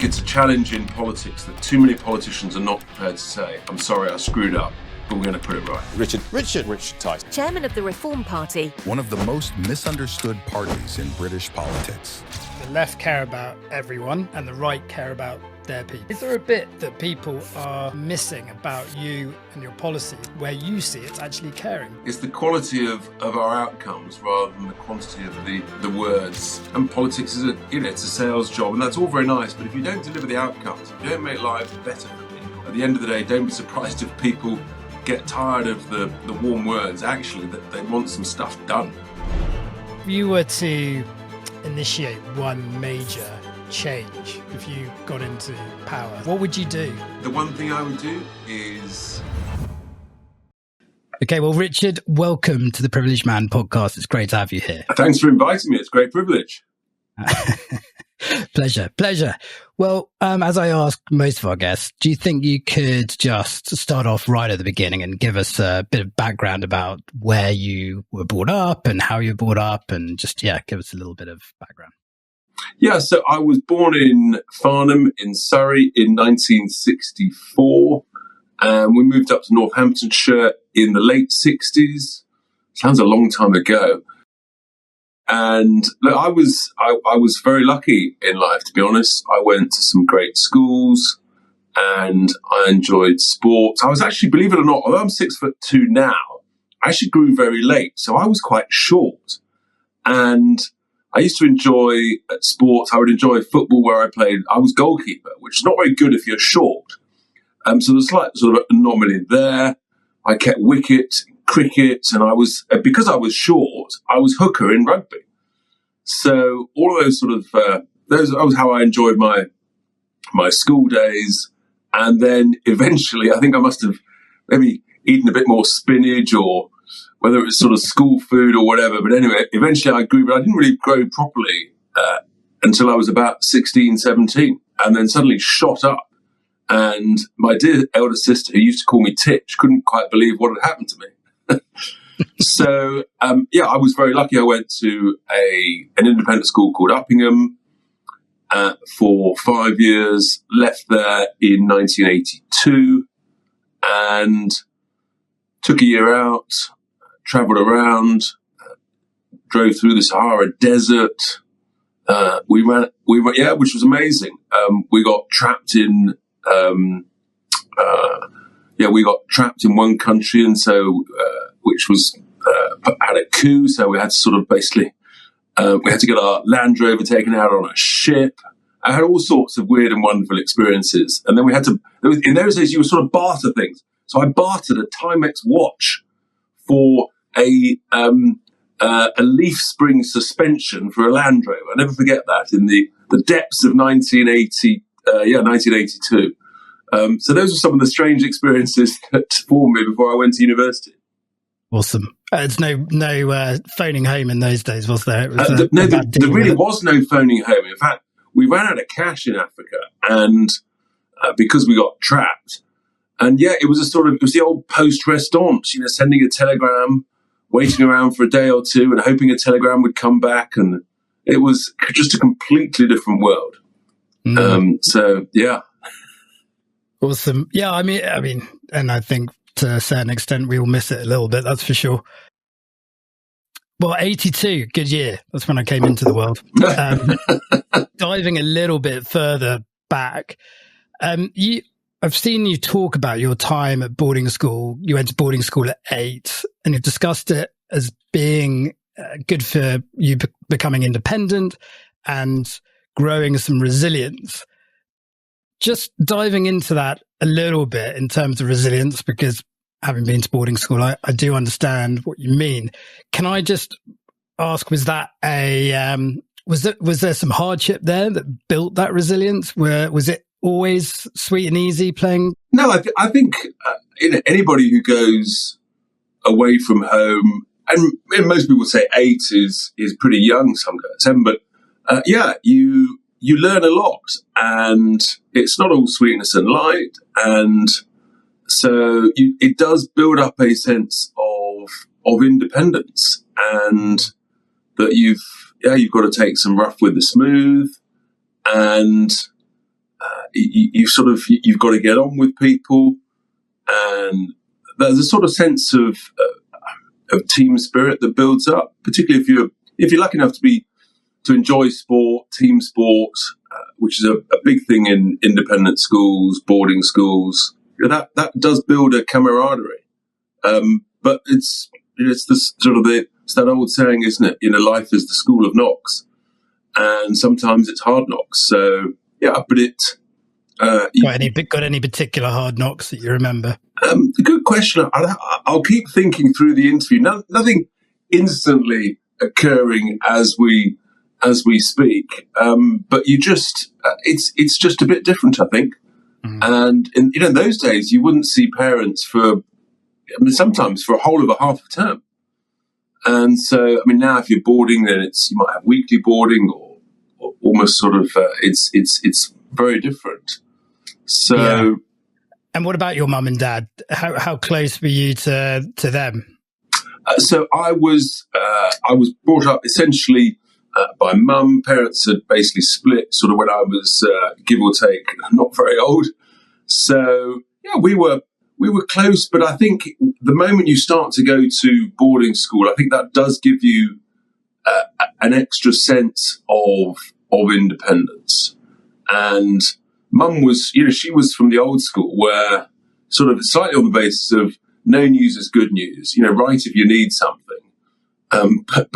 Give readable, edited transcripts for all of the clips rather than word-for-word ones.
It's a challenge in politics that too many politicians are not prepared to say, I'm sorry, I screwed up, but we're going to put it right. Richard Tice. Chairman of the Reform Party. One of the most misunderstood parties in British politics. The left care about everyone and the right care about their people. Is there a bit that people are missing about you and your policy where you see it's actually caring? It's the quality of our outcomes rather than the quantity of the words. And politics is it's a sales job, and that's all very nice, but if you don't deliver the outcomes, if you don't make lives better for people, at the end of the day, don't be surprised if people get tired of the warm words, actually, that they want some stuff done. If you were to initiate one major change, if you got into power, what would you do? The one thing I would do is... Okay, well, Richard, welcome to the Privileged Man podcast. It's great to have you here. Thanks for inviting me. It's a great privilege. Pleasure. Well, as I ask most of our guests, do you think you could just start off right at the beginning and give us a bit of background about where you were brought up and how you were brought up, and just, give us a little bit of background? Yeah, so I was born in Farnham in Surrey in 1964. We moved up to Northamptonshire in the late 60s. Sounds a long time ago. And look, I was very lucky in life, to be honest. I went to some great schools and I enjoyed sports. I was actually, believe it or not, although I'm 6'2" now, I actually grew very late. So I was quite short. And I used to enjoy sports. I would enjoy football where I played. I was goalkeeper, which is not very good if you're short. So there's a slight sort of anomaly there. I kept wicket, cricket, and because I was short, I was hooker in rugby. So all of those sort of, that was how I enjoyed my school days. And then eventually, I think I must have maybe eaten a bit more spinach, or whether it was sort of school food or whatever. But anyway, eventually I grew, but I didn't really grow properly until I was about 16, 17, and then suddenly shot up. And my dear elder sister, who used to call me Titch, couldn't quite believe what had happened to me. So, I was very lucky. I went to an independent school called Uppingham for 5 years, left there in 1982, and took a year out, travelled around, drove through the Sahara Desert. We ran, which was amazing. We got trapped in, we got trapped in one country, and so which was had a coup. So we had to sort of basically we had to get our Land Rover taken out on a ship. I had all sorts of weird and wonderful experiences, and then we had to. In those days, you would sort of barter things. So I bartered a Timex watch for a leaf spring suspension for a Land Rover. I'll never forget that in the depths of 1982. So those are some of the strange experiences that formed me before I went to university. Awesome. There's no phoning home in those days, was there? There really was no phoning home. In fact, we ran out of cash in Africa, and because we got trapped. And it was it was the old post restance, sending a telegram, waiting around for a day or two and hoping a telegram would come back. And it was just a completely different world. Awesome. Yeah, I mean, and I think to a certain extent we all miss it a little bit, that's for sure. Well, 82, good year. That's when I came into the world. Diving a little bit further back, I've seen you talk about your time at boarding school. You went to boarding school at 8, and you've discussed it as being good for you becoming independent and growing some resilience. Just diving into that a little bit in terms of resilience, because having been to boarding school, I do understand what you mean. Can I just ask, was that was there some hardship there that built that resilience? Was it always sweet and easy playing? No, I think anybody who goes away from home, and most people say 8 is pretty young, some go at 7, but you learn a lot, and it's not all sweetness and light, and so it does build up a sense of independence, and that you've got to take some rough with the smooth, and you've got to get on with people, and there's a sort of sense of team spirit that builds up, particularly if you're lucky enough to enjoy sport, team sport, which is a big thing in independent schools, boarding schools. That does build a camaraderie. But it's that old saying, isn't it? Life is the school of knocks, and sometimes it's hard knocks. So yeah, but got any particular hard knocks that you remember? Good question. I'll keep thinking through the interview. Nothing instantly occurring as we speak, but you just it's just a bit different, I think. And in those days, you wouldn't see parents sometimes for a whole of a half a term. And so, now if you're boarding, then you might have weekly boarding or almost sort of it's very different. So. Yeah. And what about your mum and dad? How close were you to them? So I was brought up essentially by mum. Parents had basically split sort of when I was give or take not very old. So yeah, we were close. But I think the moment you start to go to boarding school, I think that does give you an extra sense of independence. And Mum was, she was from the old school where sort of slightly on the basis of no news is good news, write if you need something. But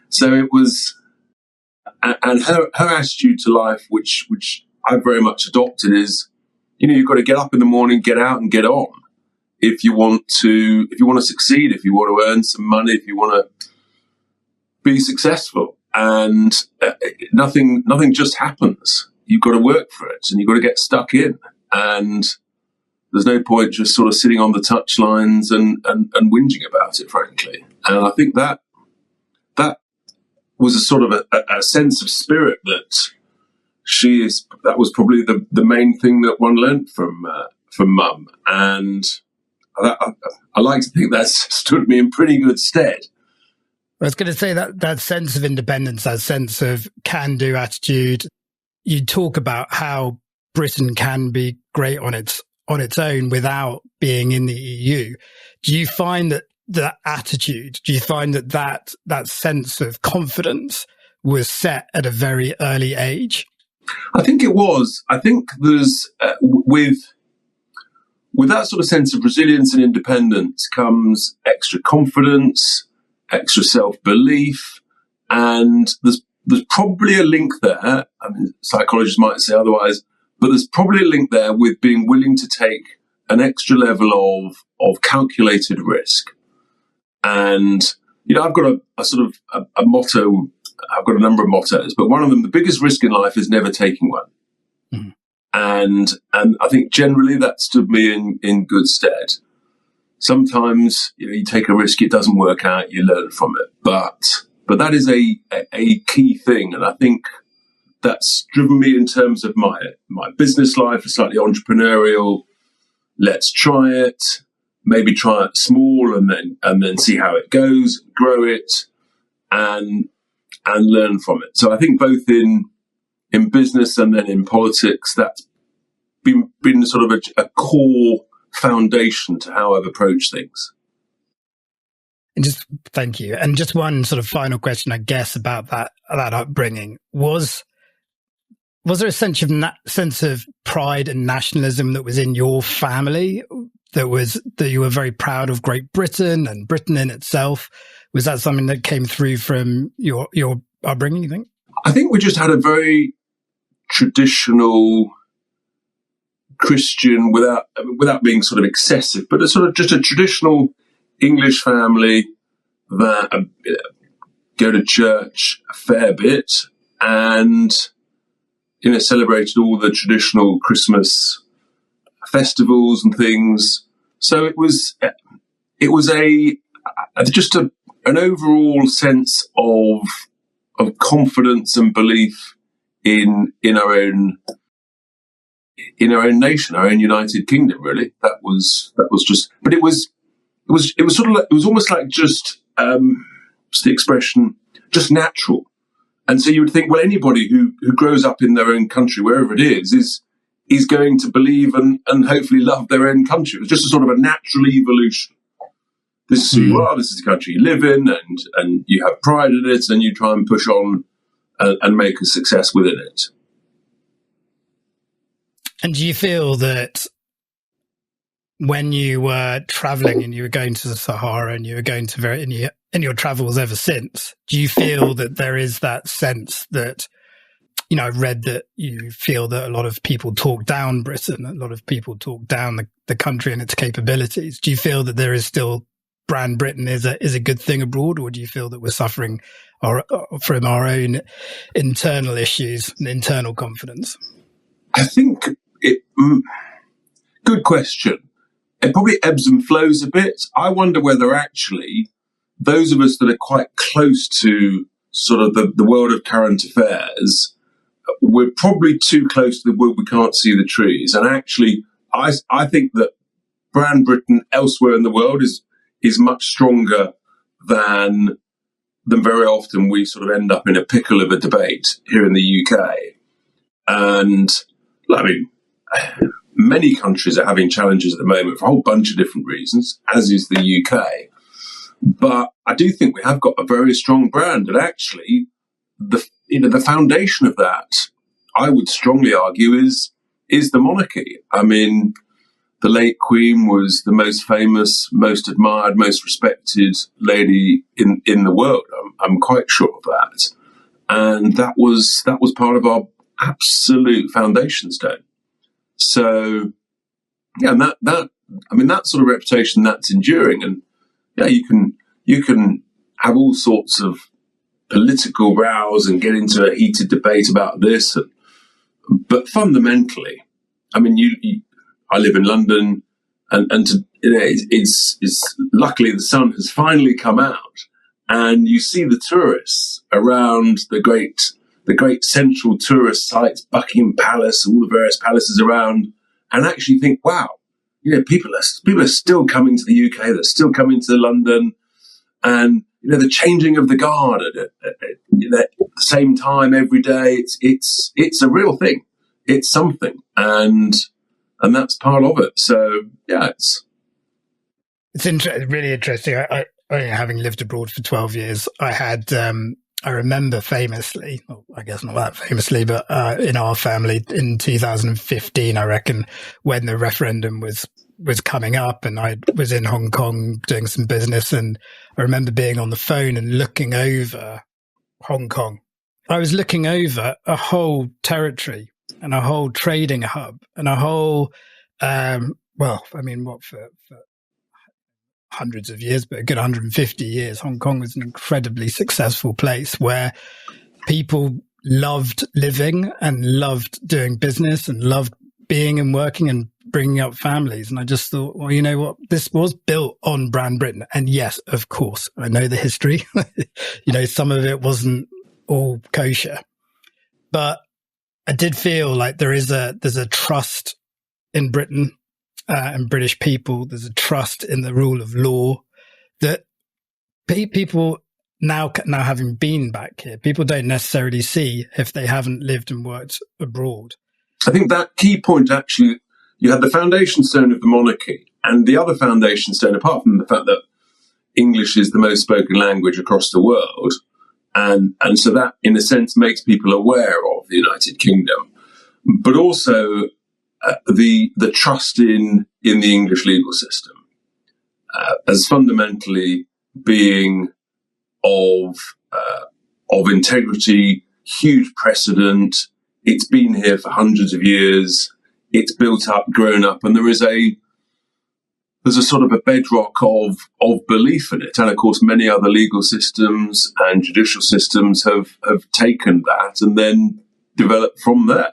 so it was, and her attitude to life, which I very much adopted, is, you've got to get up in the morning, get out and get on. If you want to succeed, if you want to earn some money, if you want to be successful, and nothing just happens. You've got to work for it, and you've got to get stuck in. And there's no point just sort of sitting on the touchlines and whinging about it, frankly. And I think that was a sort of a sense of spirit that that was probably the main thing that one learnt from Mum. And I like to think that's stood me in pretty good stead. I was going to say that sense of independence, that sense of can-do attitude. You talk about how Britain can be great on its own without being in the EU. Do you find that attitude? Do you find that sense of confidence was set at a very early age? I think it was. I think there's with that sort of sense of resilience and independence comes extra confidence, extra self-belief, and there's probably a link there. Psychologists might say otherwise, but there's probably a link there with being willing to take an extra level of calculated risk. And, I've got a sort of a motto. I've got a number of mottos, but one of them, the biggest risk in life is never taking one. Mm-hmm. And I think generally that stood me in good stead. Sometimes, you take a risk, it doesn't work out, you learn from it. But that is a key thing. And I think that's driven me in terms of my business life, slightly entrepreneurial. Let's try it, maybe try it small and then see how it goes, grow it and learn from it. So I think both in business and then in politics, that's been sort of a core foundation to how I've approached things. And just thank you. And just one sort of final question, I guess, about that upbringing was there a sense of pride and nationalism that was in your family, that you were very proud of Great Britain and Britain in itself? Was that something that came through from your upbringing, you think? I think we just had a very traditional Christian, without being sort of excessive, but just a traditional English family that go to church a fair bit and celebrated all the traditional Christmas festivals and things. So it was just an overall sense of confidence and belief in our own nation, our own United Kingdom. Really, that was just. But it was sort of like, it was almost like just the expression, just natural. And so you would think, well, anybody who grows up in their own country, wherever it is is going to believe and hopefully love their own country. It's just a sort of a natural evolution. This is who you are, this is the country you live in, and you have pride in it, and you try and push on and make a success within it. And do you feel that when you were traveling and you were going to the Sahara and you were going to in your travels ever since, do you feel that there is that sense that, I've read that you feel that a lot of people talk down Britain, a lot of people talk down the country and its capabilities. Do you feel that there is still brand Britain is a good thing abroad, or do you feel that we're suffering from our own internal issues and internal confidence? I think good question. It probably ebbs and flows a bit. I wonder whether actually those of us that are quite close to sort of the world of current affairs, we're probably too close to the wood, we can't see the trees. And actually, I think that brand Britain elsewhere in the world is much stronger than very often we sort of end up in a pickle of a debate here in the UK. And I mean, many countries are having challenges at the moment for a whole bunch of different reasons, as is the UK. But I do think we have got a very strong brand, and actually, the foundation of that, I would strongly argue, is the monarchy. I mean, the late Queen was the most famous, most admired, most respected lady in the world. I'm quite sure of that, and that was part of our absolute foundation stone. So, yeah, and that sort of reputation, that's enduring, and yeah, you can have all sorts of political rows and get into a heated debate about this, but fundamentally, I mean, I live in London, and it's luckily the sun has finally come out, and you see the tourists around the great central tourist sites, Buckingham Palace, all the various palaces around, and actually think, wow, people are still coming to the UK, they're still coming to London, and the changing of the guard at the same time every day. It's a real thing. It's something, and that's part of it. So yeah, it's really interesting. I having lived abroad for 12 years, I remember famously, well, I guess not that famously, but in our family in 2015, I reckon, when the referendum was coming up, and I was in Hong Kong doing some business, and I remember being on the phone and looking over Hong Kong. I was looking over a whole territory and a whole trading hub and a whole, for hundreds of years, but a good 150 years, Hong Kong was an incredibly successful place where people loved living and loved doing business and loved being and working and bringing up families. And I just thought, well, you know what? This was built on brand Britain. And yes, of course, I know the history. Some of it wasn't all kosher, but I did feel like there's a trust in Britain and British people. There's a trust in the rule of law that people now having been back here, people don't necessarily see if they haven't lived and worked abroad. I think that key point, actually, you had the foundation stone of the monarchy, and the other foundation stone, apart from the fact that English is the most spoken language across the world, and so that, in a sense, makes people aware of the United Kingdom, but also the trust in the English legal system as fundamentally being of integrity, huge precedent. It's been here for hundreds of years. It's built up, grown up, and there's a sort of a bedrock of belief in it. And of course, many other legal systems and judicial systems have taken that and then developed from there.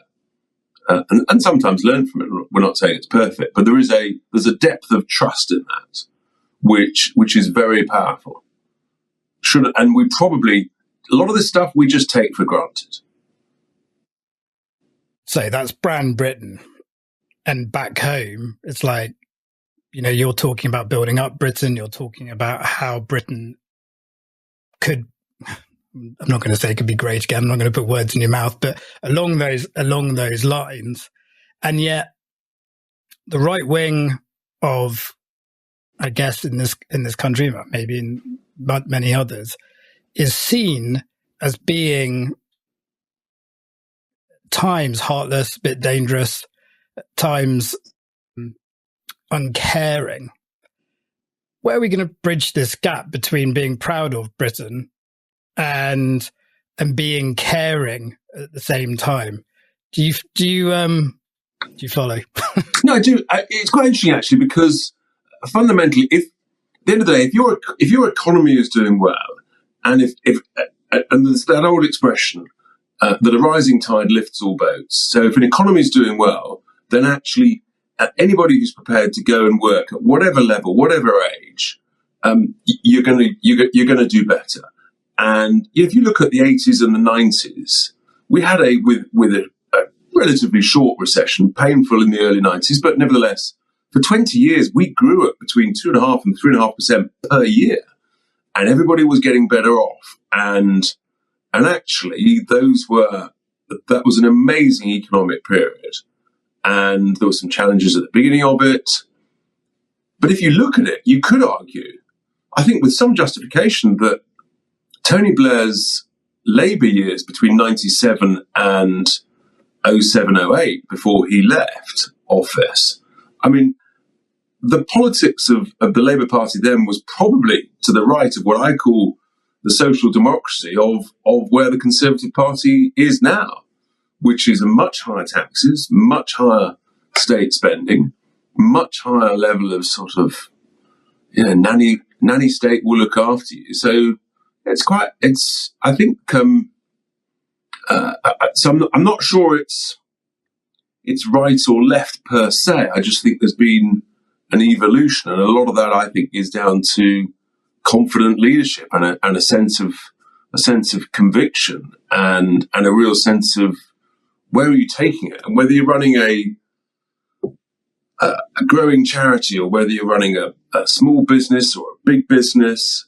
And sometimes learn from it. We're not saying it's perfect, but there's a depth of trust in that, which is very powerful. And we probably, a lot of this stuff we just take for granted. So that's brand Britain. And back home, it's like, you're talking about building up Britain. You're talking about how Britain could, I'm not going to say it could be great again. I'm not going to put words in your mouth, but along those lines, And yet the right wing of, I guess, in this country, maybe in many others, is seen as being times heartless, a bit dangerous, at times uncaring. Where are we going to bridge this gap between being proud of Britain and being caring at the same time? Do you follow? No, I do. It's quite interesting actually, because fundamentally, if at the end of the day, if your economy is doing well, and and there's that old expression that a rising tide lifts all boats. So if an economy is doing well, then actually anybody who's prepared to go and work at whatever level, whatever age, you're going to do better. And if you look at the 80s and the 90s, we had with a relatively short recession, painful in the early 90s, but nevertheless, for 20 years, we grew at between 2.5% and 3.5% per year. And everybody was getting better off. And actually, that was an amazing economic period. And there were some challenges at the beginning of it. But if you look at it, you could argue, I think with some justification, that Tony Blair's Labour years between 97 and 07-08, before he left office, I mean, the politics of the Labour Party then was probably to the right of what I call the social democracy of where the Conservative Party is now, which is a much higher taxes, much higher state spending, much higher level of sort of, nanny state will look after you. So I think, so I'm not sure it's right or left per se. I just think there's been an evolution, and a lot of that I think is down to confident leadership and a sense of conviction and a real sense of where are you taking it, and whether you're running a growing charity or whether you're running a small business or a big business,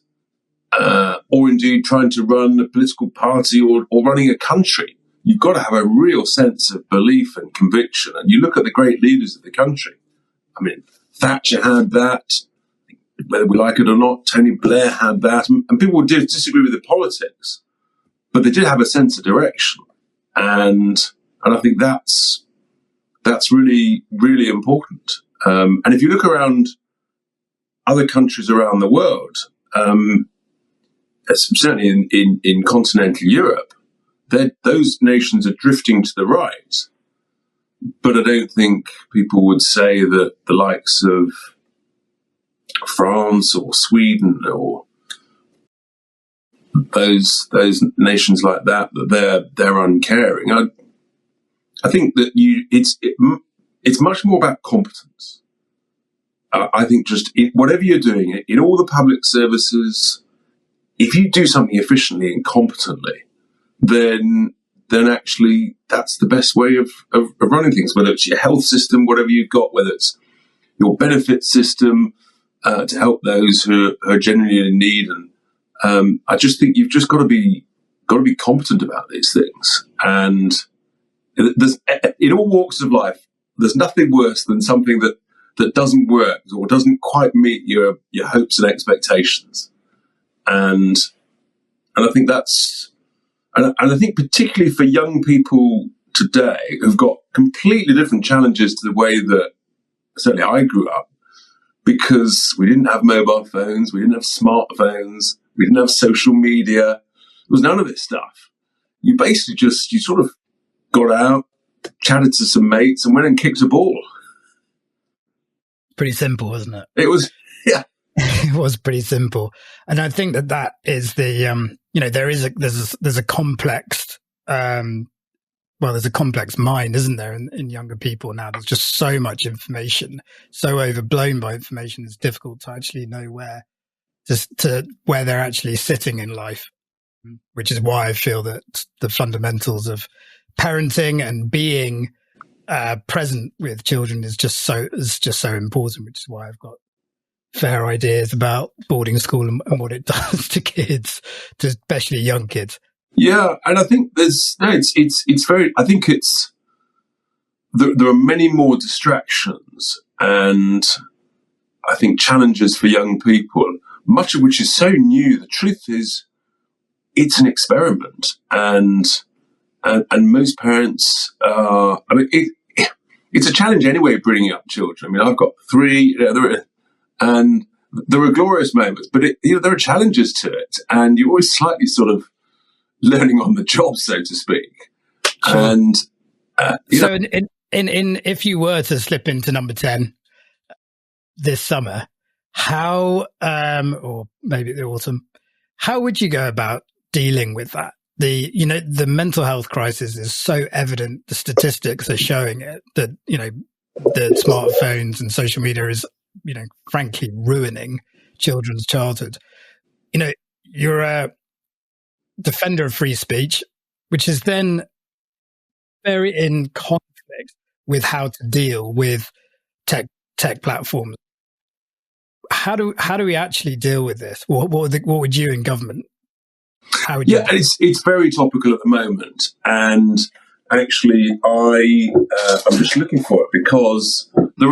or indeed trying to run a political party or running a country. You've got to have a real sense of belief and conviction. And you look at the great leaders of the country. I mean, Thatcher had that, whether we like it or not. Tony Blair had that. And people did disagree with the politics, but they did have a sense of direction. And I think that's really, really important. And if you look around other countries around the world, certainly in continental Europe, those nations are drifting to the right. But I don't think people would say that the likes of France or Sweden or those nations like that they're uncaring. I think that it's much more about competence. I think just whatever you're doing in all the public services, if you do something efficiently and competently, then actually that's the best way of running things, whether it's your health system, whatever you've got, whether it's your benefit system to help those who are genuinely in need. And I just think you've just got to be competent about these things. And in all walks of life, there's nothing worse than something that doesn't work or doesn't quite meet your hopes and expectations. And I think and I think particularly for young people today who've got completely different challenges to the way that certainly I grew up, because we didn't have mobile phones, we didn't have smartphones, we didn't have social media. There was none of this stuff. You basically you sort of got out, chatted to some mates, and went and kicked a ball. Pretty simple, wasn't it? It was, yeah. It was pretty simple. And I think that is the, there's a complex, there's a complex mind, isn't there, in younger people now? There's just so much information, so overblown by information, it's difficult to actually know where they're actually sitting in life, which is why I feel that the fundamentals of parenting and being present with children is just so important, which is why I've got fair ideas about boarding school and what it does to kids, to especially young kids. Yeah, and I think it's very. I think it's there are many more distractions and I think challenges for young people, much of which is so new. The truth is, it's an experiment, and most parents are. I mean, it's a challenge anyway, bringing up children. I mean, I've got three, and there are glorious moments, but there are challenges to it, and you're always slightly sort of learning on the job, so to speak. Sure. And so, in if you were to slip into number 10 this summer, how or maybe the autumn, how would you go about dealing with that? The mental health crisis is so evident. The statistics are showing it that, the smartphones and social media is, frankly ruining children's childhood. You're a defender of free speech, which is then very in conflict with how to deal with tech platforms. How do we actually deal with this? What would you in government? How would you? Yeah, it's very topical at the moment, and actually, I'm just looking for it because there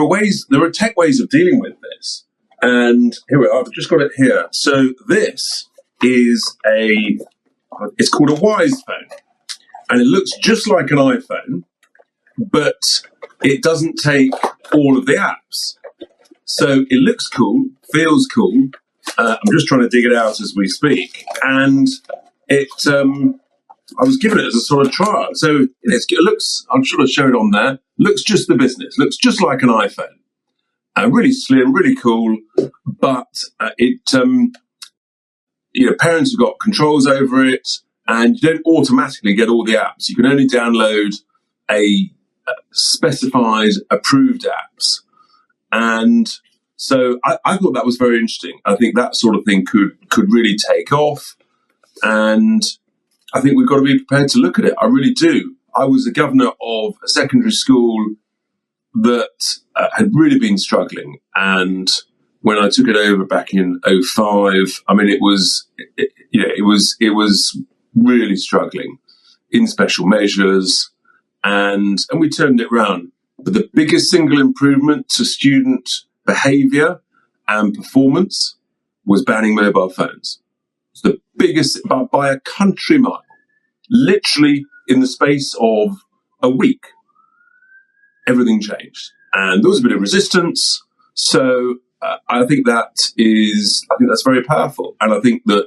are tech ways of dealing with this, and here we are. I've just got it here. So this is it's called a Wise phone, and it looks just like an iPhone, but it doesn't take all of the apps. So it looks cool, feels cool. I'm just trying to dig it out as we speak, and I was given it as a sort of trial. So it looks, I'm sure I'll show it on there. Looks just the business. Looks just like an iPhone. Really slim, really cool, but parents have got controls over it, and you don't automatically get all the apps. You can only download a specified approved apps. And so I thought that was very interesting. I think that sort of thing could really take off. And I think we've got to be prepared to look at it. I really do. I was the governor of a secondary school that had really been struggling. And when I took it over back in 2005, I mean, it was really struggling in special measures. And we turned it around. But the biggest single improvement to student behaviour and performance was banning mobile phones. It's the biggest by a country mile. Literally in the space of a week, everything changed, and there was a bit of resistance. So I think that's very powerful, and I think we've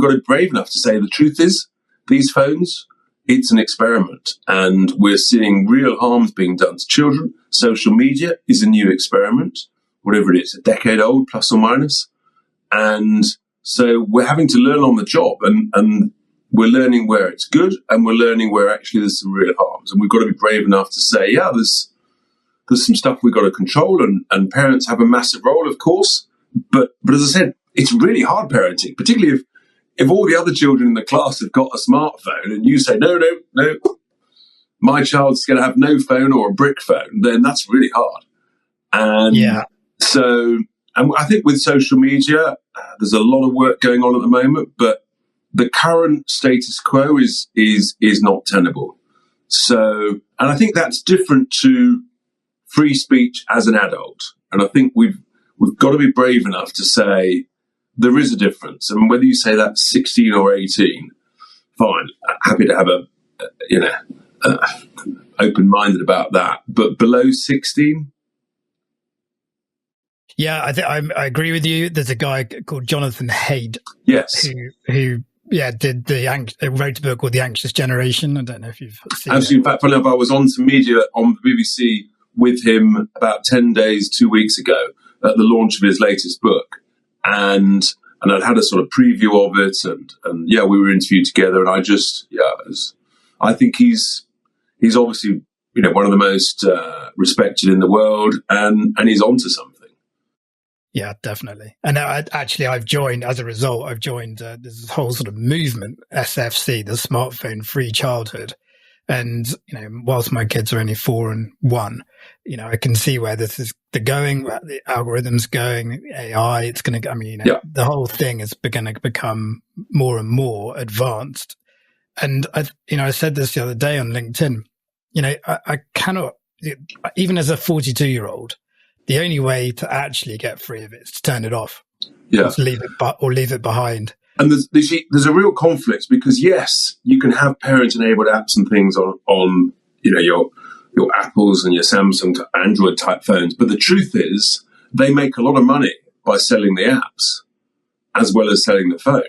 got to be brave enough to say the truth is these phones. It's an experiment, and we're seeing real harms being done to children. Social media is a new experiment, whatever it is, a decade old, plus or minus. And so we're having to learn on the job, and we're learning where it's good, and we're learning where actually there's some real harms. And we've got to be brave enough to say, yeah, there's some stuff we've got to control, and parents have a massive role, of course. But as I said, it's really hard parenting, particularly if all the other children in the class have got a smartphone and you say, no, my child's going to have no phone or a brick phone, then that's really hard. And so I think with social media, there's a lot of work going on at the moment, but the current status quo is not tenable. So, and I think that's different to free speech as an adult. And I think we've got to be brave enough to say, there is a difference. I mean, whether you say that's 16 or 18, fine. Happy to have open-minded about that. But below 16? Yeah, I agree with you. There's a guy called Jonathan Haidt. Yes. Who wrote a book called The Anxious Generation. I don't know if you've seen Absolutely. it. In fact, funny enough, I was on some media on the BBC with him about 10 days, 2 weeks ago at the launch of his latest book. And I'd had a sort of preview of it, and we were interviewed together. And I think he's obviously one of the most respected in the world, and he's onto something. Yeah, definitely. And I've joined as a result. I've joined this whole sort of movement, SFC, the Smartphone Free Childhood. And, whilst my kids are only 4 and 1, I can see where this is going, where the algorithms going, AI, it's going to, the whole thing is going to become more and more advanced. And I said this the other day on LinkedIn, I cannot, even as a 42-year-old, the only way to actually get free of it is to turn it off. Yeah. Or leave it behind. And there's a real conflict because, yes, you can have parent-enabled apps and things on your Apples and your Samsung to Android type phones. But the truth is they make a lot of money by selling the apps as well as selling the phone.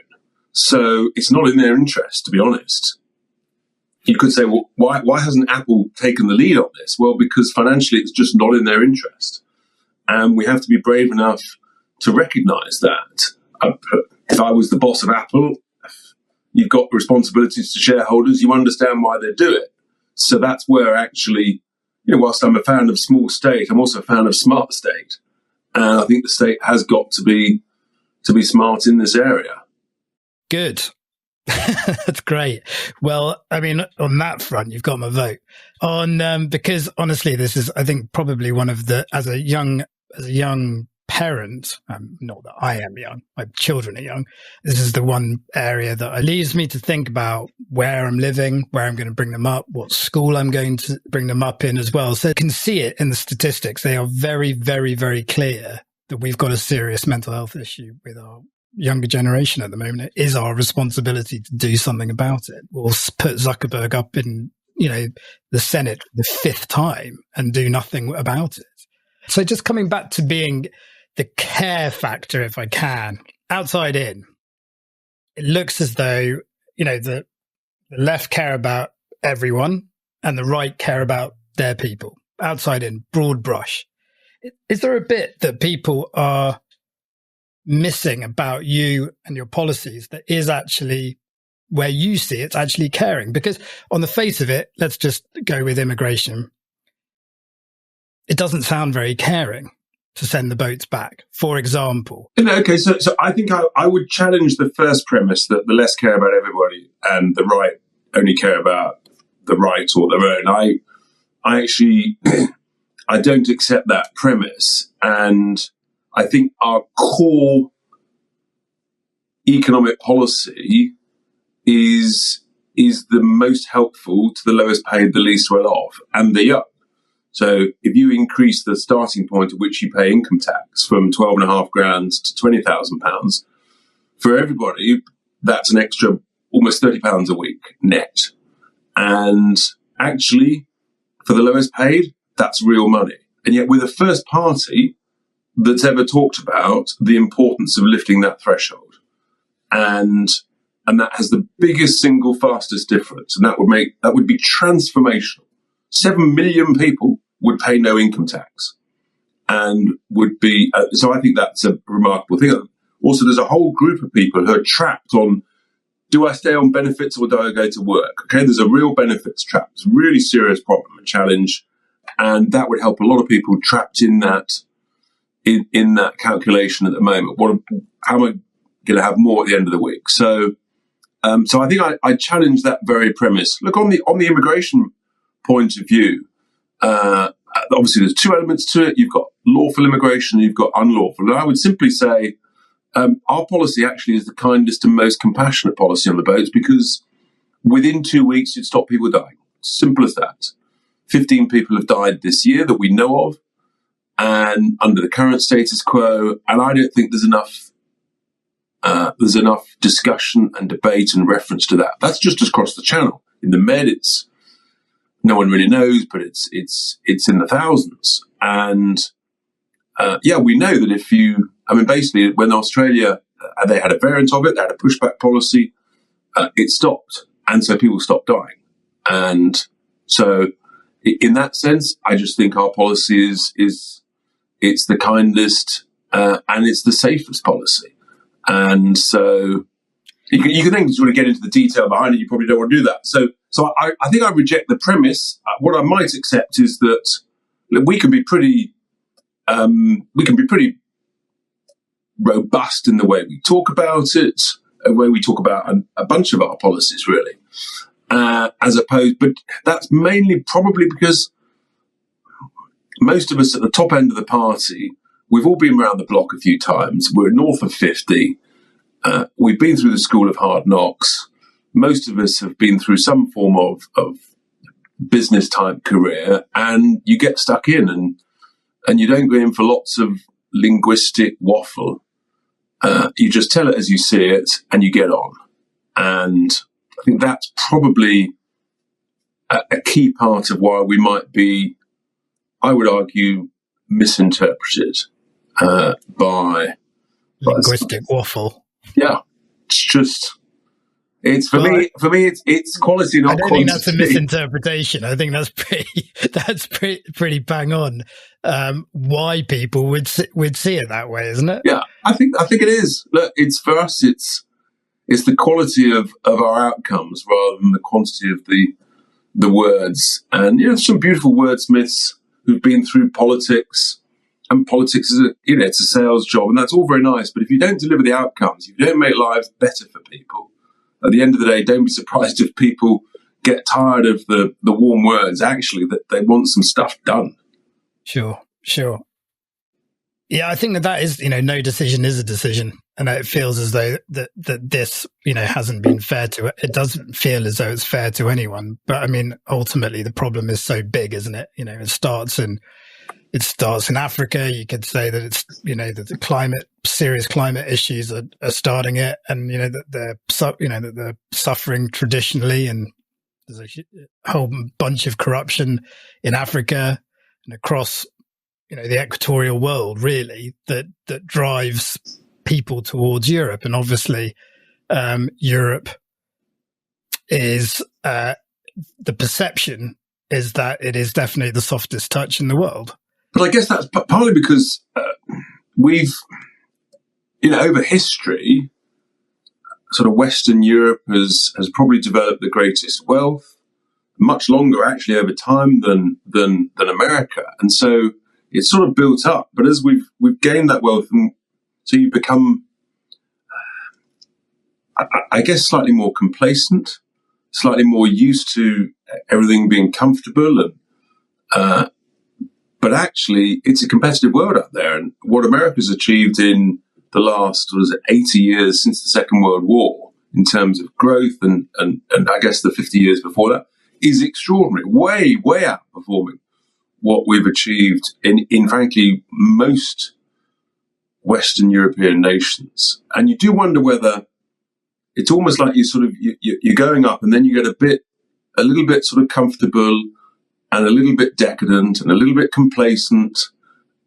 So it's not in their interest, to be honest. You could say, well, why hasn't Apple taken the lead on this? Well, because financially it's just not in their interest. And we have to be brave enough to recognize that. If I was the boss of Apple, you've got responsibilities to shareholders, you understand why they do it. So that's where actually, whilst I'm a fan of small state, I'm also a fan of smart state. And I think the state has got to be smart in this area. Good. That's great. Well, I mean, on that front, you've got my vote. Because honestly, this is, I think, probably one of the, as a young parent, not that I am young, my children are young, this is the one area that leaves me to think about where I'm living, where I'm going to bring them up, what school I'm going to bring them up in as well. So you can see it in the statistics. They are very, very, very clear that we've got a serious mental health issue with our younger generation at the moment. It is our responsibility to do something about it. We'll put Zuckerberg up in, the Senate the fifth time and do nothing about it. So just coming back to being the care factor, if I can, outside in, it looks as though, the left care about everyone and the right care about their people. Outside in, broad brush. Is there a bit that people are missing about you and your policies that is actually where you see it's actually caring? Because on the face of it, let's just go with immigration. It doesn't sound very caring to send the boats back, for example. Okay, so I think I would challenge the first premise that the left care about everybody and the right only care about the right or their own. I actually, I don't accept that premise. And I think our core economic policy is the most helpful to the lowest paid, the least well off, and the young. So if you increase the starting point at which you pay income tax from $12,500 to £20,000, for everybody, that's an extra almost £30 a week net. And actually, for the lowest paid, that's real money. And yet we're the first party that's ever talked about the importance of lifting that threshold. And that has the biggest single fastest difference. And that would be transformational. 7 million people would pay no income tax and would be, so I think that's a remarkable thing. Also, there's a whole group of people who are trapped on, do I stay on benefits or do I go to work? Okay, there's a real benefits trap. It's a really serious problem and challenge. And that would help a lot of people trapped in that, in that calculation at the moment. How am I going to have more at the end of the week? So I think I challenge that very premise. Look, on the immigration point of view, obviously there's two elements to it. You've got lawful immigration, you've got unlawful. And I would simply say our policy actually is the kindest and most compassionate policy on the boats, because within 2 weeks you'd stop people dying. Simple as that. 15 people have died this year that we know of, and under the current status quo. And I don't think there's enough discussion and debate and reference to that. That's just across the channel. In the Med, it's no one really knows, but it's in the thousands. And we know that basically when Australia, they had a variant of it, they had a pushback policy, it stopped. And so people stopped dying. And so in that sense, I just think our policy is it's the kindest and it's the safest policy. And so you can then sort of get into the detail behind it. You probably don't want to do that. So I think I reject the premise. What I might accept is that we can be pretty robust in the way we talk about it, the way we talk about a bunch of our policies, really. But that's mainly probably because most of us at the top end of the party, we've all been around the block a few times. We're north of 50. We've been through the school of hard knocks. Most of us have been through some form of business type career, and you get stuck in, and you don't go in for lots of linguistic waffle. You just tell it as you see it, and you get on. And I think that's probably a key part of why we might be, I would argue, misinterpreted by linguistic waffle. Yeah, it's for me. It's quality, not quantity. I don't think that's a misinterpretation. I think that's pretty bang on. Why people would see it that way, isn't it? Yeah, I think it is. Look, it's for us. It's the quality of our outcomes rather than the quantity of the words. And some beautiful wordsmiths who've been through politics. And politics is it's a sales job, and that's all very nice. But if you don't deliver the outcomes, if you don't make lives better for people, at the end of the day, don't be surprised if people get tired of the warm words. Actually, that they want some stuff done. Sure. Yeah, I think that is, no decision is a decision, and it feels as though that this, hasn't been fair to it. It doesn't feel as though it's fair to anyone. But I mean, ultimately, the problem is so big, isn't it? It starts in Africa. You could say that it's, that the serious climate issues are starting it, and that they're suffering traditionally, and there's a whole bunch of corruption in Africa and across, the equatorial world, really, that drives people towards Europe. And obviously, Europe is the perception is that it is definitely the softest touch in the world. But I guess that's partly because we've, over history, sort of Western Europe has probably developed the greatest wealth, much longer actually over time than America, and so it's sort of built up. But as we've gained that wealth, and so you become, I guess, slightly more complacent, slightly more used to everything being comfortable, and but actually, it's a competitive world out there. And what America's achieved in the last 80 years since the Second World War, in terms of growth, and I guess the 50 years before that, is extraordinary. Way outperforming what we've achieved in frankly, most Western European nations. And you do wonder whether it's almost like you're going up, and then you get a little bit sort of comfortable, and a little bit decadent, and a little bit complacent,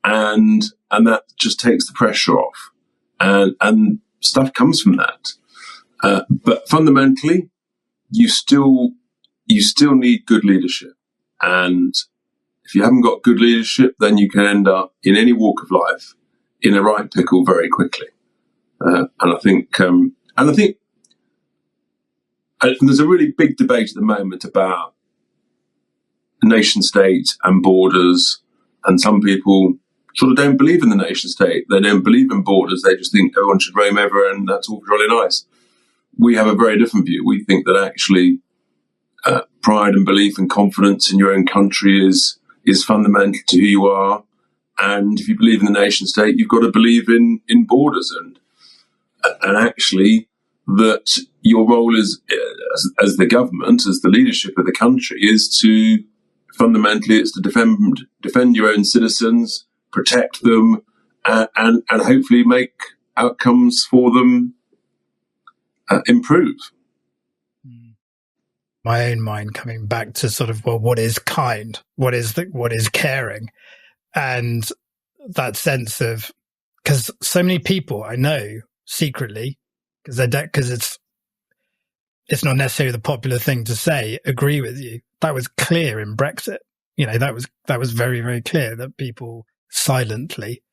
and that just takes the pressure off, and stuff comes from that. But fundamentally, you still need good leadership, and if you haven't got good leadership, then you can end up in any walk of life in a right pickle very quickly. And I think there's a really big debate at the moment about nation state and borders, and some people sort of don't believe in the nation state. They don't believe in borders. They just think everyone should roam ever, and that's all really nice. We have a very different view. We think that actually pride and belief and confidence in your own country is fundamental to who you are. And if you believe in the nation state, you've got to believe in borders, and actually that your role is as the government, as the leadership of the country, is to fundamentally, it's to defend your own citizens, protect them, and hopefully make outcomes for them improve. My own mind coming back to sort of, well, what is kind? What is caring? And that sense of, because so many people I know secretly, because it's not necessarily the popular thing to say, agree with you. That was clear in Brexit. That was very, very clear that people silently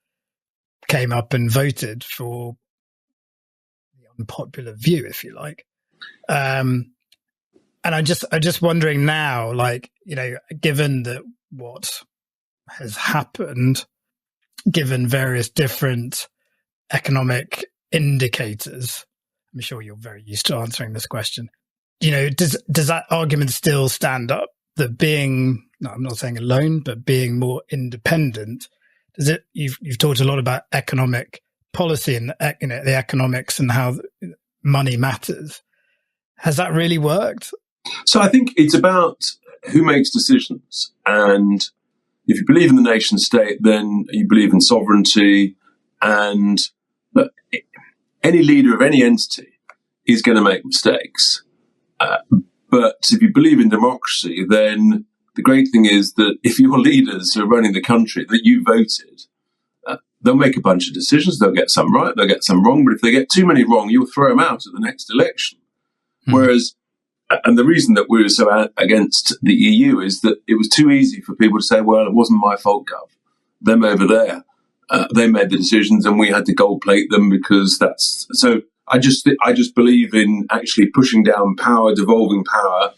came up and voted for the unpopular view, if you like. And I'm just wondering now, given that what has happened, given various different economic indicators, I'm sure you're very used to answering this question. Does that argument still stand up? That being, no, I'm not saying alone, but being more independent, does it? You've talked a lot about economic policy and the economics and how money matters. Has that really worked? So I think it's about who makes decisions? And if you believe in the nation state, then you believe in sovereignty. And look, any leader of any entity is going to make mistakes. But if you believe in democracy, then the great thing is that if your leaders who are running the country that you voted, they'll make a bunch of decisions. They'll get some right, they'll get some wrong. But if they get too many wrong, you'll throw them out at the next election. Whereas, and the reason that we were so against the EU is that it was too easy for people to say, well, it wasn't my fault, Gov. Them over there, they made the decisions and we had to gold plate them because that's... So I just believe in actually pushing down power, devolving power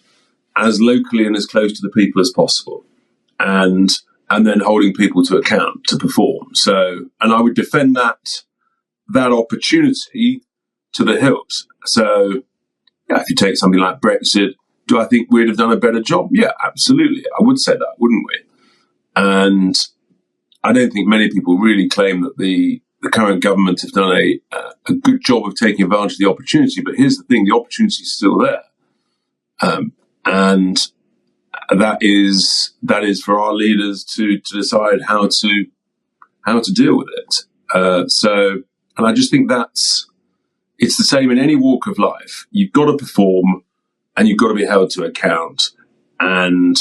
as locally and as close to the people as possible. And then holding people to account to perform. So, and I would defend that opportunity to the hilt. So, yeah, if you take something like Brexit, do I think we'd have done a better job? Yeah, absolutely. I would say that, wouldn't we? And I don't think many people really claim that the current government have done a good job of taking advantage of the opportunity. But here's the thing, the opportunity is still there. And that is for our leaders to decide how to deal with it. So, and I just think it's the same in any walk of life. You've got to perform and you've got to be held to account. And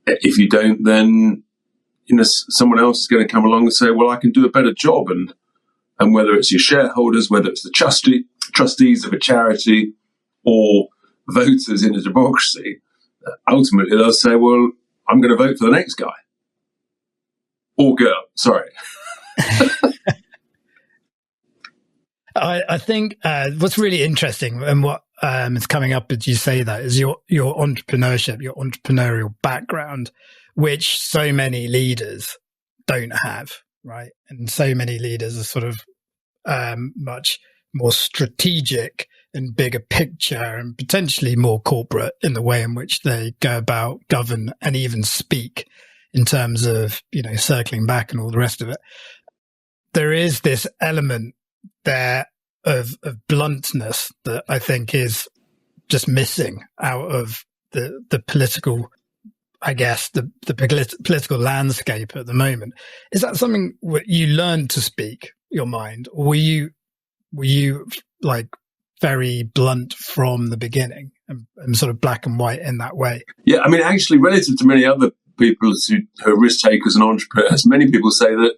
if you don't, then, someone else is going to come along and say, well, I can do a better job. And whether it's your shareholders, whether it's the trustees of a charity or voters in a democracy, ultimately they'll say, well, I'm going to vote for the next guy. Or girl, sorry. I think what's really interesting and what is coming up as you say that is your entrepreneurship, your entrepreneurial background, which so many leaders don't have, right? And so many leaders are sort of much more strategic and bigger picture and potentially more corporate in the way in which they go about, govern, and even speak in terms of, circling back and all the rest of it. There is this element there of bluntness that I think is just missing out of the political, I guess, the political landscape at the moment. Is that something where you learned to speak your mind, or were you like very blunt from the beginning and sort of black and white in that way? Yeah, I mean, actually, relative to many other people who are risk takers and entrepreneurs, many people say that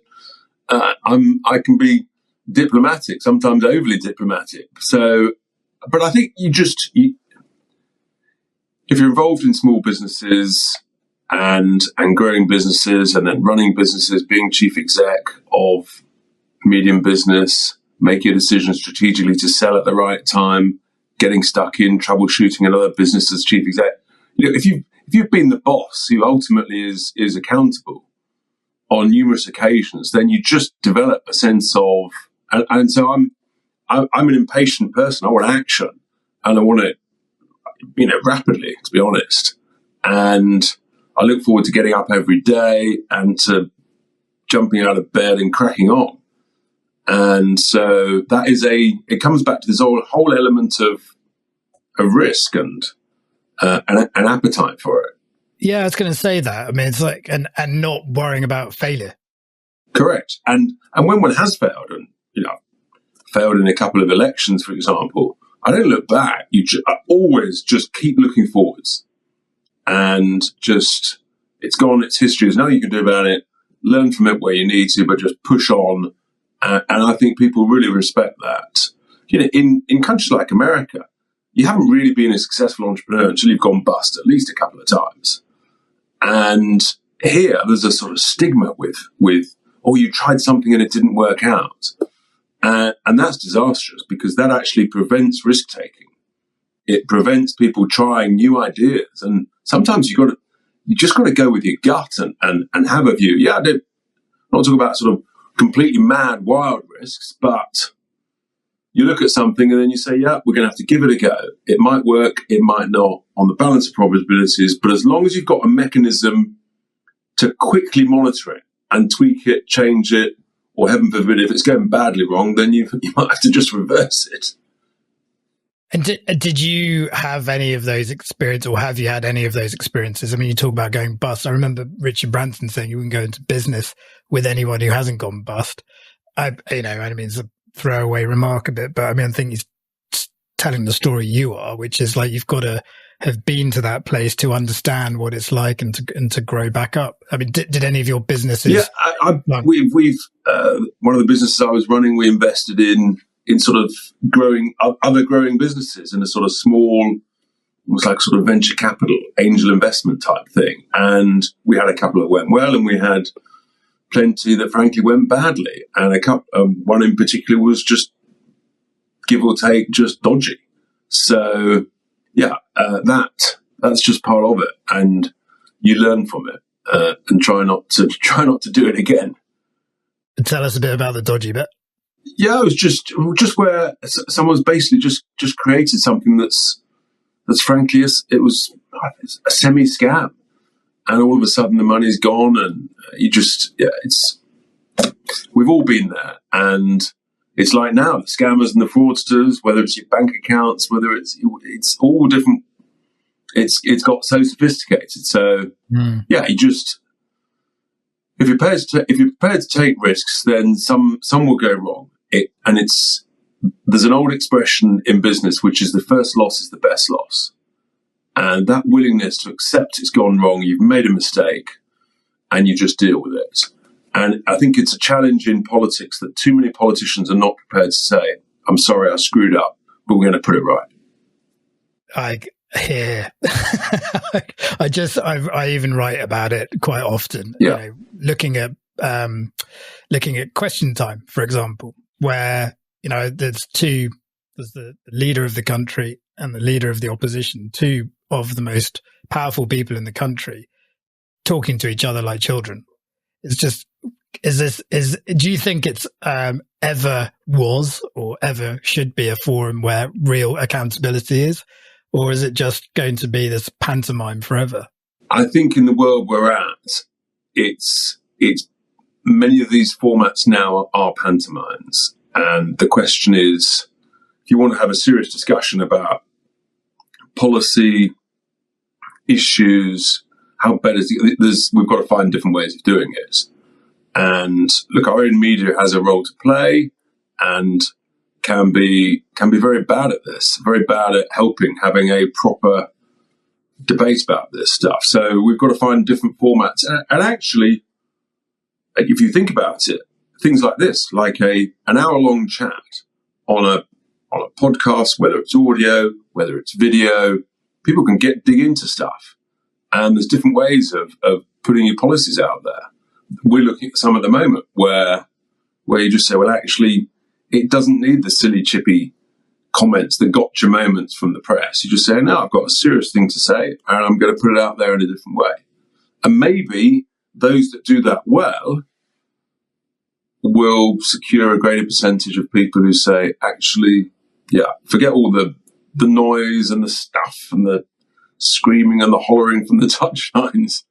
I can be diplomatic, sometimes overly diplomatic. So, but I think if you're involved in small businesses and growing businesses and then running businesses, being chief exec of medium business, making a decision strategically to sell at the right time, getting stuck in troubleshooting another business as chief exec. If you've been the boss who ultimately is accountable on numerous occasions, then you just develop a sense of, and so I'm an impatient person. I want action, and I want it, rapidly, to be honest. And I look forward to getting up every day and to jumping out of bed and cracking on. And so that is it comes back to this whole element of risk and an appetite for it. Yeah, I was going to say that. I mean, it's like, and not worrying about failure. Correct. And when one has failed, and, failed in a couple of elections, for example, I don't look back. I always just keep looking forwards. And just, it's gone, it's history. There's nothing you can do about it. Learn from it where you need to, but just push on. And I think people really respect that. In countries like America, you haven't really been a successful entrepreneur until you've gone bust at least a couple of times. And here, there's a sort of stigma with you tried something and it didn't work out. And that's disastrous because that actually prevents risk-taking. It prevents people trying new ideas. And sometimes you just got to go with your gut and have a view. Yeah, I'm not talking about sort of completely mad, wild risks, but you look at something and then you say, yeah, we're going to have to give it a go. It might work, it might not, on the balance of probabilities, but as long as you've got a mechanism to quickly monitor it and tweak it, change it, or heaven forbid, if it's going badly wrong, then you might have to just reverse it. And did you have any of those experiences, or have you had any of those experiences? I mean, you talk about going bust. I remember Richard Branson saying you wouldn't go into business with anyone who hasn't gone bust. I mean, it's a throwaway remark a bit, but I mean, I think he's telling the story you are, which is like you've got to have been to that place to understand what it's like and to grow back up. I mean, did any of your businesses? Yeah, we've one of the businesses I was running, we invested in sort of other growing businesses in a sort of small, almost like sort of venture capital, angel investment type thing. And we had a couple that went well, and we had plenty that frankly went badly. And one in particular was just, give or take, just dodgy. So yeah, that's just part of it, and you learn from it and try not to do it again. Tell us a bit about the dodgy bit. Yeah, it was just where someone's basically just created something that's frankly, it was a semi scam, and all of a sudden the money's gone, and we've all been there, and it's like now the scammers and the fraudsters, whether it's your bank accounts, whether it's all different. It's got so sophisticated. So yeah, if you're prepared to take risks, then some will go wrong. There's an old expression in business, which is the first loss is the best loss. And that willingness to accept it's gone wrong, you've made a mistake, and you just deal with it. And I think it's a challenge in politics that too many politicians are not prepared to say, I'm sorry, I screwed up, but we're going to put it right. I even write about it quite often. Yeah. Looking at Question Time, for example, where there's the leader of the country and the leader of the opposition, two of the most powerful people in the country, talking to each other like children. It's just, do you think it's ever was or ever should be a forum where real accountability is? Or is it just going to be this pantomime forever? I think in the world we're at, it's many of these formats now are pantomimes. And the question is, if you want to have a serious discussion about policy issues, how better we've got to find different ways of doing it. And look, our own media has a role to play, and can be very bad at this, very bad at having a proper debate about this stuff. So we've got to find different formats. And actually, if you think about it, things like this, like an hour-long chat on a podcast, whether it's audio, whether it's video, people can dig into stuff. And there's different ways of putting your policies out there. We're looking at some at the moment where you just say, well, actually, it doesn't need the silly, chippy comments, the gotcha moments from the press. You just say, no, I've got a serious thing to say, and I'm going to put it out there in a different way. And maybe those that do that well will secure a greater percentage of people who say, actually, yeah, forget all the noise and the stuff and the screaming and the hollering from the touchlines.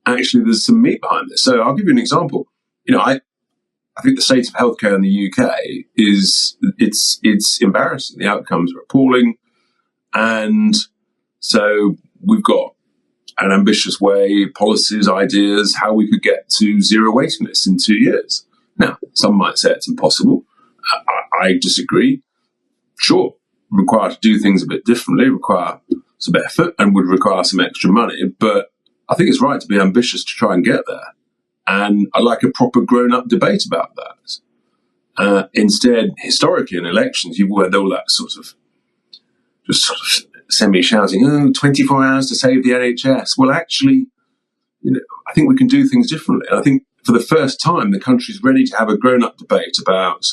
Actually, there's some meat behind this. So I'll give you an example. I think the state of healthcare in the UK it's embarrassing. The outcomes are appalling. And so we've got an ambitious way, policies, ideas, how we could get to zero waiting lists in 2 years. Now, some might say it's impossible. I disagree. Sure, require to do things a bit differently, require some effort, and would require some extra money. But I think it's right to be ambitious to try and get there. And I like a proper grown-up debate about that. Instead, historically in elections, you've had all that sort of semi-shouting, 24 hours to save the NHS. Well, actually, I think we can do things differently. And I think for the first time, the country's ready to have a grown-up debate about,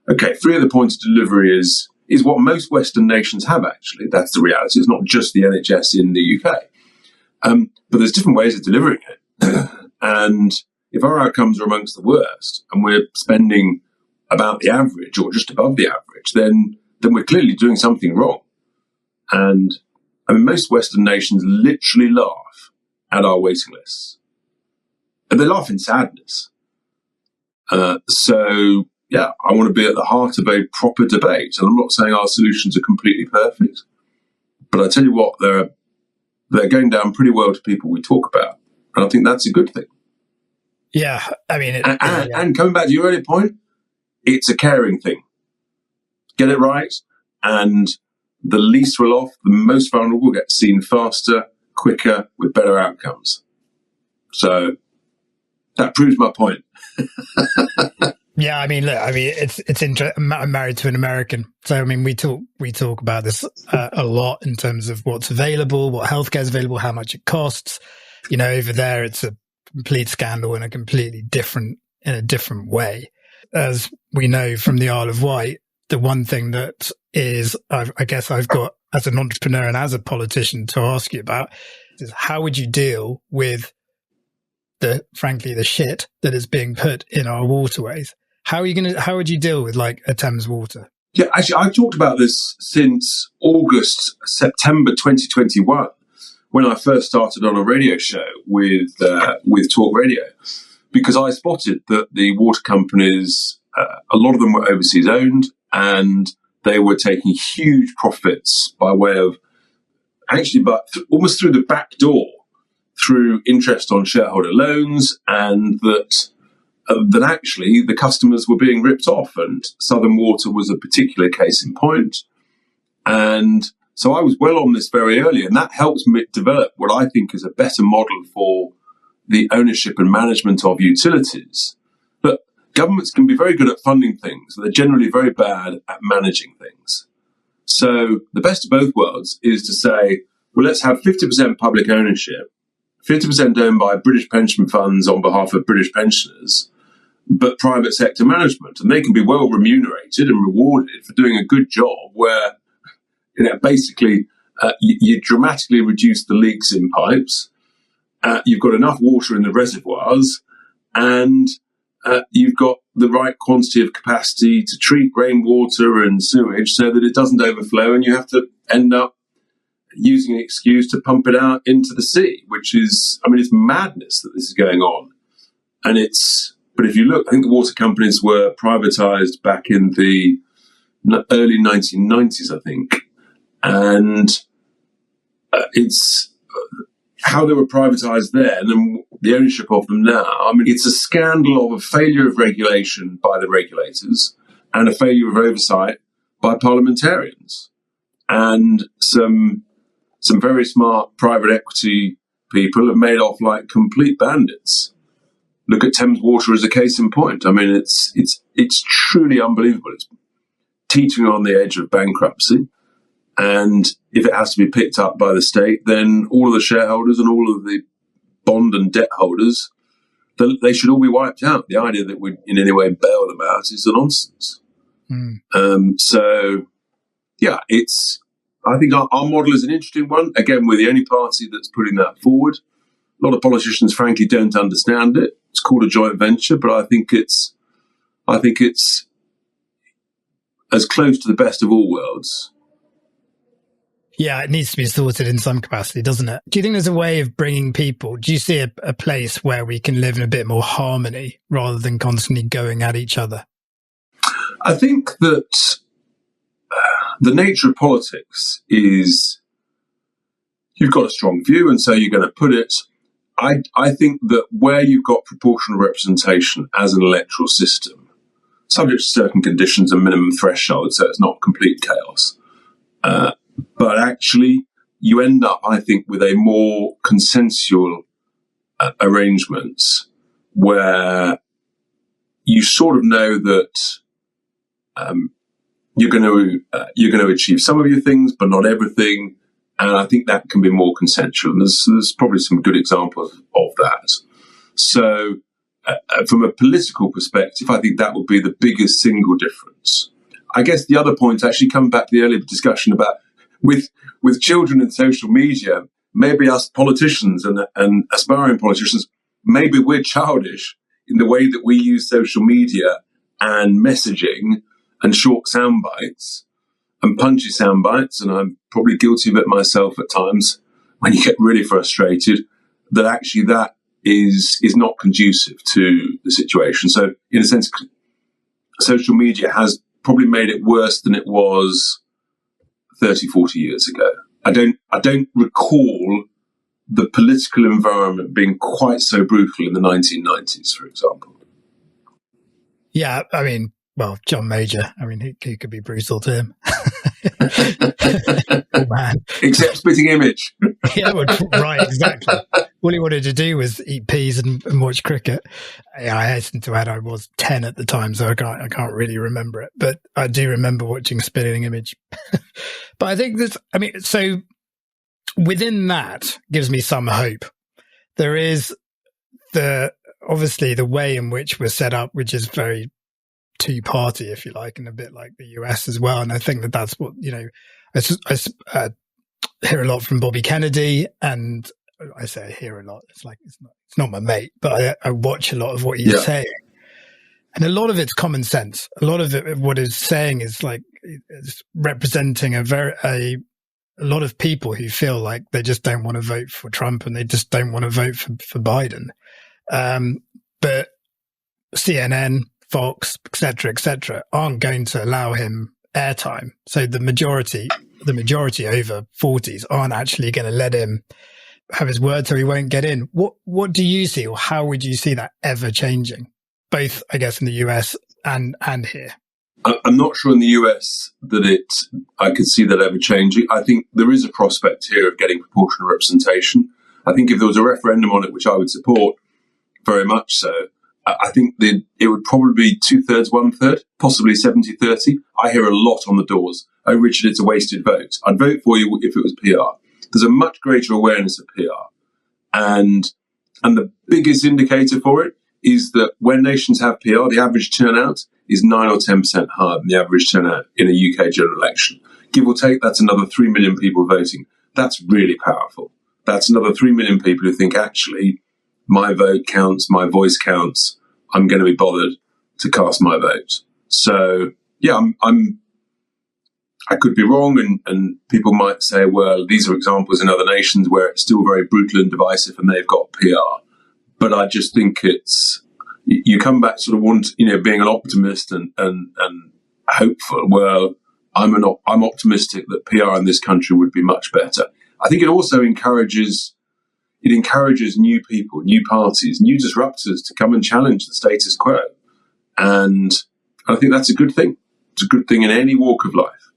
okay, free of the point of delivery is what most Western nations have, actually. That's the reality. It's not just the NHS in the UK. But there's different ways of delivering it. And if our outcomes are amongst the worst and we're spending about the average or just above the average, then we're clearly doing something wrong. And I mean, most Western nations literally laugh at our waiting lists. And they laugh in sadness. So I want to be at the heart of a proper debate. And I'm not saying our solutions are completely perfect, but I tell you what, they're going down pretty well to people we talk about. And I think that's a good thing. Yeah, I mean... And coming back to your earlier point, it's a caring thing. Get it right, and the least well off, the most vulnerable, get seen faster, quicker, with better outcomes. So that proves my point. Yeah, I mean, look, it's interesting. I'm married to an American, so I mean, we talk about this a lot in terms of what's available, what healthcare is available, how much it costs. You know, over there, it's a complete scandal in a different way. As we know from the Isle of Wight, the one thing that is, I guess I've got as an entrepreneur and as a politician to ask you about is how would you deal with frankly, the shit that is being put in our waterways? How would you deal with like a Thames water? Yeah, actually, I've talked about this since September 2021, when I first started on a radio show with Talk Radio, because I spotted that the water companies, a lot of them were overseas owned, and they were taking huge profits by way of almost through the back door, through interest on shareholder loans, and that actually the customers were being ripped off, and Southern Water was a particular case in point. And so I was well on this very early, and that helps me develop what I think is a better model for the ownership and management of utilities. But governments can be very good at funding things, but they're generally very bad at managing things. So the best of both worlds is to say, well, let's have 50% public ownership, 50% owned by British pension funds on behalf of British pensioners, but private sector management. And they can be well remunerated and rewarded for doing a good job where, basically you dramatically reduce the leaks in pipes, you've got enough water in the reservoirs, and you've got the right quantity of capacity to treat rainwater and sewage so that it doesn't overflow, and you have to end up using an excuse to pump it out into the sea, which is, it's madness that this is going on. But if you look, I think the water companies were privatized back in the early 1990s, I think. And it's how they were privatized then and the ownership of them now. It's a scandal of a failure of regulation by the regulators and a failure of oversight by parliamentarians. And some very smart private equity people have made off like complete bandits. Look at Thames Water as a case in point. It's truly unbelievable. It's teetering on the edge of bankruptcy. And if it has to be picked up by the state, then all of the shareholders and all of the bond and debt holders, they should all be wiped out. The idea that we'd in any way bail them out is a nonsense. I think our model is an interesting one. Again, we're the only party that's putting that forward. A lot of politicians, frankly, don't understand it. It's called a joint venture, but I think it's as close to the best of all worlds. Yeah, it needs to be sorted in some capacity, doesn't it? Do you think there's a way of bringing people? Do you see a place where we can live in a bit more harmony rather than constantly going at each other? I think that the nature of politics is you've got a strong view, and so you're going to put it. I think that where you've got proportional representation as an electoral system, subject to certain conditions and minimum thresholds, so it's not complete chaos, but actually you end up, I think, with a more consensual arrangements where you sort of know that you're going to achieve some of your things, but not everything. And I think that can be more consensual. And there's probably some good examples of that. So from a political perspective, I think that would be the biggest single difference. I guess the other point, actually coming back to the earlier discussion about with children and social media, maybe us politicians and aspiring politicians, maybe we're childish in the way that we use social media and messaging and short sound bites and punchy sound bites, and I'm probably guilty of it myself at times when you get really frustrated, that actually that is not conducive to the situation. So in a sense, social media has probably made it worse than it was 30, 40 years ago. I don't recall the political environment being quite so brutal in the 1990s, for example. Yeah, I mean, well, John Major, I mean, he could be brutal to him. Oh, man. Except spitting image. Yeah, well, right, exactly. All he wanted to do was eat peas and watch cricket. Yeah, I hasten to add I was 10 at the time, so I can't really remember it. But I do remember watching Spitting Image. But I think so within that gives me some hope. There is obviously the way in which we're set up, which is very two-party, if you like, and a bit like the US as well. And I think that's what, I hear a lot from Bobby Kennedy, and I say I hear a lot. It's not my mate, but I watch a lot of what he's saying, and a lot of it's common sense. A lot of it, what he's saying, is like it's representing a lot of people who feel like they just don't want to vote for Trump and they just don't want to vote for Biden. But CNN, Fox, et cetera, aren't going to allow him airtime. So the majority over 40s aren't actually going to let him have his word, so he won't get in. What do you see, or how would you see that ever changing, both, I guess, in the US and here? I'm not sure in the US that I could see that ever changing. I think there is a prospect here of getting proportional representation. I think if there was a referendum on it, which I would support very much so, I think it would probably be 2/3, 1/3, possibly 70-30. I hear a lot on the doors. Oh, Richard, it's a wasted vote. I'd vote for you if it was PR. There's a much greater awareness of PR. And the biggest indicator for it is that when nations have PR, the average turnout is 9 or 10% higher than the average turnout in a UK general election. Give or take, that's another 3 million people voting. That's really powerful. That's another 3 million people who think, actually, my vote counts, my voice counts, I'm going to be bothered to cast my vote. So, yeah, I could be wrong, and people might say, well, these are examples in other nations where it's still very brutal and divisive and they've got PR. But I just think you come back sort of being an optimist and hopeful. Well, I'm optimistic that PR in this country would be much better. I think it also encourages new people, new parties, new disruptors to come and challenge the status quo. And I think that's a good thing. It's a good thing in any walk of life.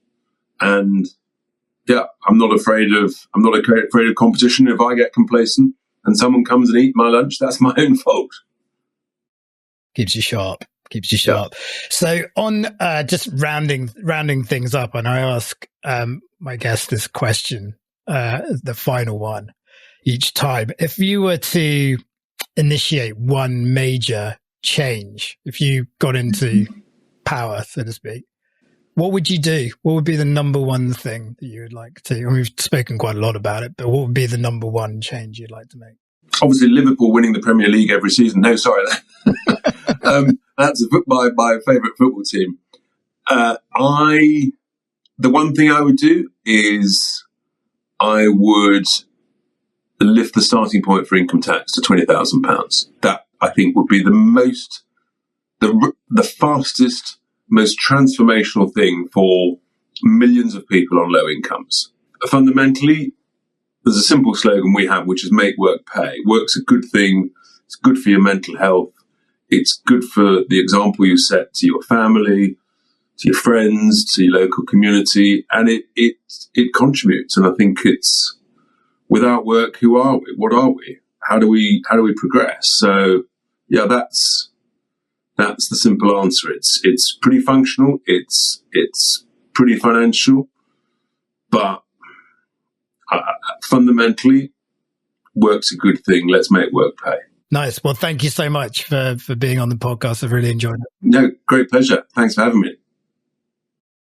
And yeah, I'm not afraid of competition. If I get complacent and someone comes and eats my lunch, that's my own fault. Keeps you sharp. Yeah. So on just rounding things up, and I ask my guest this question, the final one each time. If you were to initiate one major change, if you got into power, so to speak, what would you do? What would be the number one thing that you would like to? And we've spoken quite a lot about it, but what would be the number one change you'd like to make? Obviously, Liverpool winning the Premier League every season. No, sorry. That's my favourite football team. The one thing I would do is I would lift the starting point for income tax to £20,000. That, I think, would be the fastest, most transformational thing for millions of people on low incomes. Fundamentally, there's a simple slogan we have, which is make work pay. Work's a good thing. It's good for your mental health. It's good for the example you set to your family, to your friends, to your local community, and it contributes. And I think it's, without work, who are we? What are we? How do we progress? So yeah, that's the simple answer. It's pretty functional. It's pretty financial, but fundamentally, work's a good thing. Let's make work pay. Nice. Well, thank you so much for being on the podcast. I've really enjoyed it. No, great pleasure. Thanks for having me.